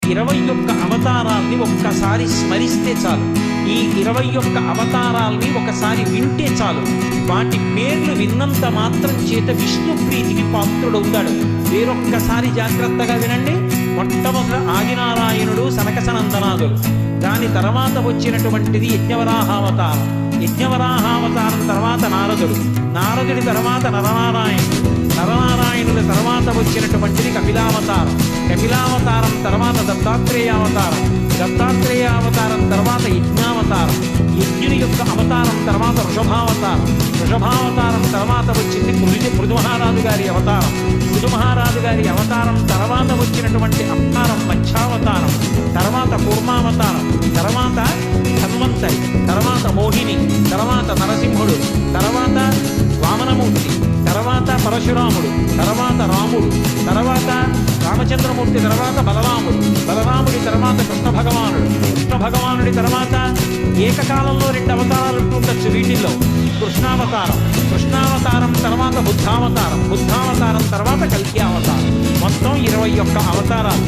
21 అవతారాల్ని ఒక్కసారి స్మరిస్తే చాలు. ఈ 21 అవతారాల్ని ఒకసారి వింటే చాలు. వాటి పేర్లు విన్నంత మాత్రం చేత విష్ణు ప్రీతికి పాత్రుడవుతాడు. వేరొక్కసారి జాగ్రత్తగా వినండి. మొట్టమొదట ఆదినారాయణుడు, సనకసనందనాదులు. దాని తర్వాత వచ్చినటువంటిది యజ్ఞవరాహావతారం. యజ్ఞవరాహావతారం తర్వాత నారదుడు. నారదుడి తర్వాత నరనారాయణుడు. నరనారాయణుల తర్వాత వచ్చినటువంటిది కపిలావతారం. కపిలావతారం తర్వాత దత్తాత్రేయావతారం. దత్తాత్రేయావతారం తర్వాత యజ్ఞావతారం. యజ్ఞుని యొక్క అవతారం తర్వాత వృషభావతారం. వృషభావతారం తర్వాత వచ్చింది పృథుమహారాజు గారి అవతారం. పృథుమహారాజు గారి అవతారం తర్వాత వచ్చినటువంటి అవతారం మత్స్యావతారం. తర్వాత కూర్మావతారం. తర్వాత ధన్వంతరి. తర్వాత మోహిని. తర్వాత నరసింహుడు. తర్వాత వామనమూర్తి. తర్వాత పరశురాముడు. తర్వాత రాముడు. తర్వాత రామచంద్రమూర్తి. తర్వాత బలరాముడు. బలరాముడి తర్వాత కృష్ణ భగవానుడు. కృష్ణ భగవానుడి తర్వాత ఏకకాలంలో 2 అవతారాలు ఉండొచ్చు వీటిల్లో. కృష్ణావతారం. కృష్ణావతారం తర్వాత బుద్ధావతారం. బుద్ధావతారం తర్వాత కల్కి అవతారం. మొత్తం 21 అవతారాలు.